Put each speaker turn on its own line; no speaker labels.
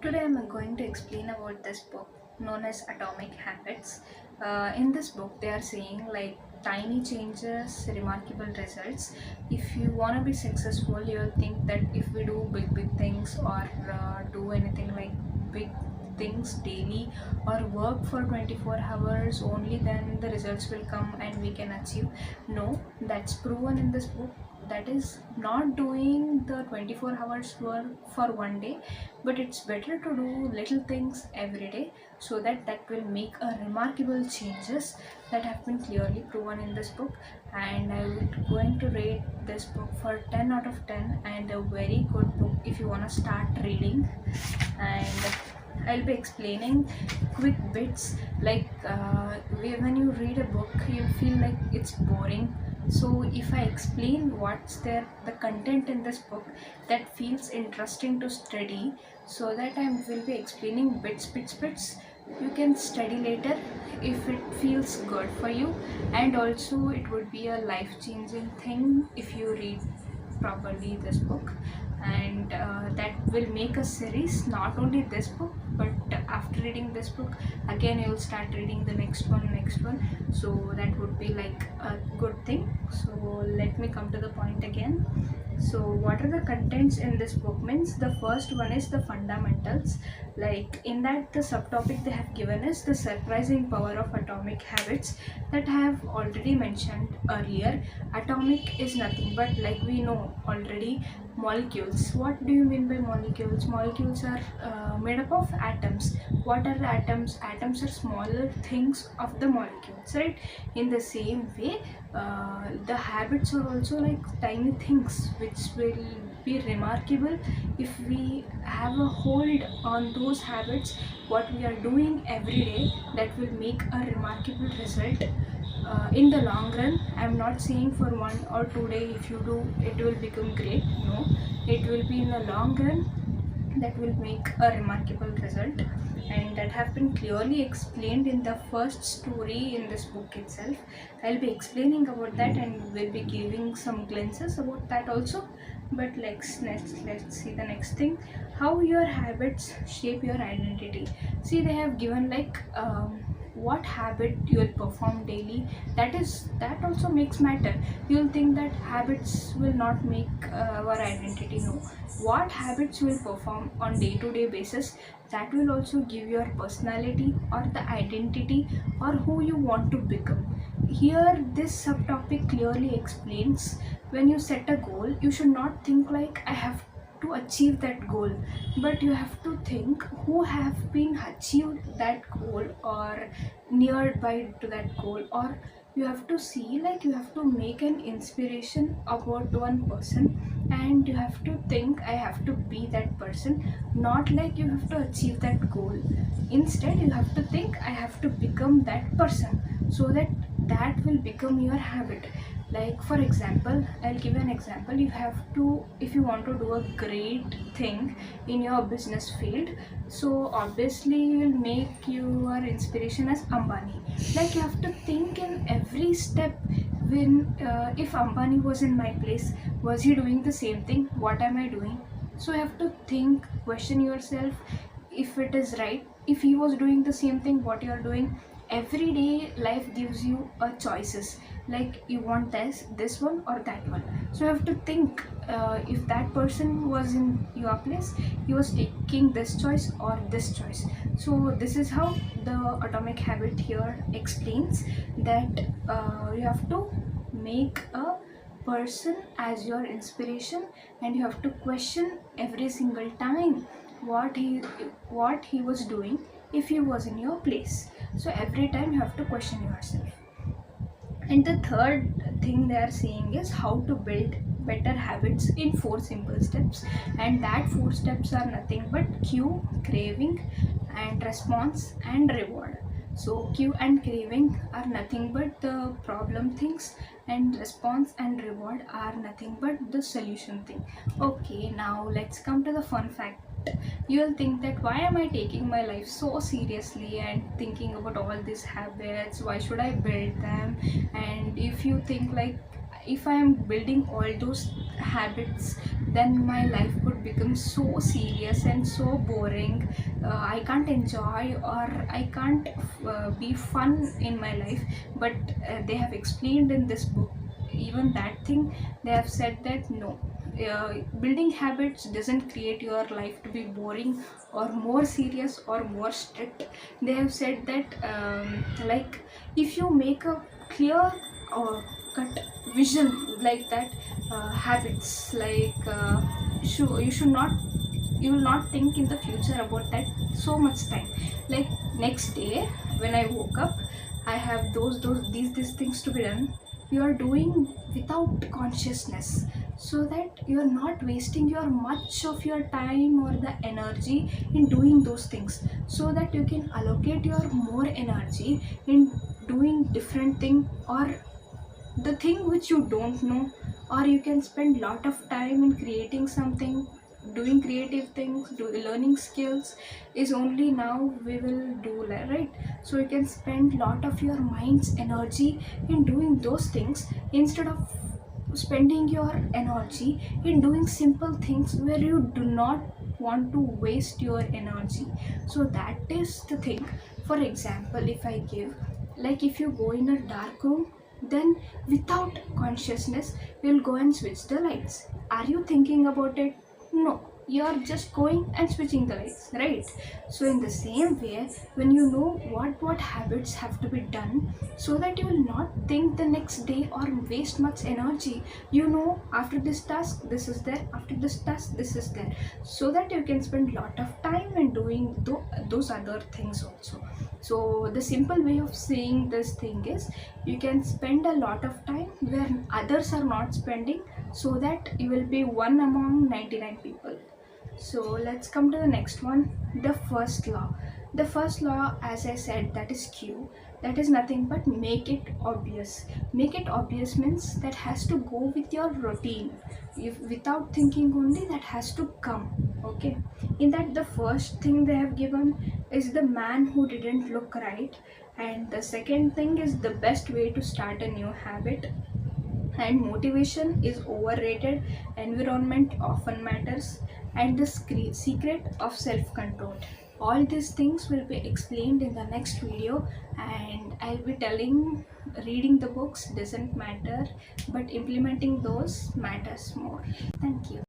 Today I'm going to explain about this book known as Atomic Habits. In this book, they are saying like tiny changes, remarkable results. If you want to be successful, you'll think that if we do big things or do anything like big things daily or work for 24 hours only, then the results will come and we can achieve. No, that's proven in this book. That is not doing the 24 hours work for one day, but it's better to do little things every day so that that will make a remarkable changes that have been clearly proven in this book. And I would going to rate this book for 10 out of 10, and a very good book if you want to start reading. And I'll be explaining quick bits like when you read a book you feel like it's boring. So if I explain what's there, the content in this book, that feels interesting to study, so that I will be explaining bits. You can study later if it feels good for you, and also it would be a life-changing thing if you read properly this book. And that will make a series, not only this book, but after reading this book again you will start reading the next one, so that would be like a good thing. So let me come to the point again. So what are the contents in this book means, the first one is the fundamentals. Like in that, the subtopic they have given is the surprising power of atomic habits, that I have already mentioned earlier. Atomic is nothing but, like we know already, molecules. What do you mean by molecules? Molecules are made up of atoms. What are the atoms? Atoms are smaller things of the molecules, right? In the same way, the habits are also like tiny things which will be remarkable if we have a hold on those habits. What we are doing every day, that will make a remarkable result in the long run. I'm not saying for 1 or 2 day if you do it will become great. No, it will be in the long run that will make a remarkable result, and that have been clearly explained in the first story in this book itself. I'll be explaining about that and will be giving some glimpses about that also. But let's see the next thing, how your habits shape your identity. See, they have given like what habit you will perform daily. That also makes matter. You'll think that habits will not make our identity. No, what habits you will perform on day-to-day basis, that will also give your personality or the identity or who you want to become. Here this subtopic clearly explains, when you set a goal you should not think like I have to achieve that goal, but you have to think who have been achieved that goal or nearby to that goal. Or you have to see like you have to make an inspiration about one person, and you have to think I have to be that person, not like you have to achieve that goal. Instead you have to think I have to become that person, so that that will become your habit. Like for example, I'll give an example. You have to, if you want to do a great thing in your business field, so obviously you will make your inspiration as Ambani. Like you have to think in every step, when if Ambani was in my place, was he doing the same thing? What am I doing? So you have to think, question yourself if it is right. If he was doing the same thing what you are doing, every day life gives you a choices, like you want this one or that one. So you have to think, if that person was in your place, he was taking this choice or this choice. So this is how the atomic habit here explains that you have to make a person as your inspiration, and you have to question every single time what he was doing if he was in your place. So every time you have to question yourself. And the third thing they are saying is how to build better habits in 4 simple steps. And that 4 steps are nothing but cue, craving, and response and reward. So cue and craving are nothing but the problem things, and response and reward are nothing but the solution thing. Okay, now let's come to the fun fact. You'll think that why am I taking my life so seriously and thinking about all these habits, why should I build them? And if you think like, if I am building all those habits, then my life could become so serious and so boring. I can't enjoy, or I can't be fun in my life. But they have explained in this book even that thing. They have said that no, building habits doesn't create your life to be boring or more serious or more strict. They have said that like, if you make a clear or cut vision like that, habits like, you should not, you will not think in the future about that so much time. Like, next day when I woke up, I have these things to be done. You are doing without consciousness, so that you are not wasting your much of your time or the energy in doing those things, so that you can allocate your more energy in doing different thing, or the thing which you don't know. Or you can spend lot of time in creating something, doing creative things, learning skills is only now we will do, right? So you can spend lot of your mind's energy in doing those things, instead of spending your energy in doing simple things where you do not want to waste your energy. So that is the thing. For example, if I give, like, if you go in a dark room, then without consciousness you'll go and switch the lights. Are you thinking about it? No, you're just going and switching the lights, right? So in the same way, when you know what habits have to be done, so that you will not think the next day or waste much energy. You know, after this task this is there, after this task this is there, so that you can spend lot of time in doing those other things also. So the simple way of saying this thing is, you can spend a lot of time where others are not spending, so that you will be one among 99 people. So let's come to the next one, the first law. The first law, as I said, that is Q. That is nothing but make it obvious. Make it obvious means that has to go with your routine. If without thinking only, that has to come. Okay. In that, the first thing they have given is the man who didn't look right, and the second thing is the best way to start a new habit, and motivation is overrated, environment often matters, and the secret of self-control. All these things will be explained in the next video, and I'll be telling reading the books doesn't matter, but implementing those matters more. Thank you.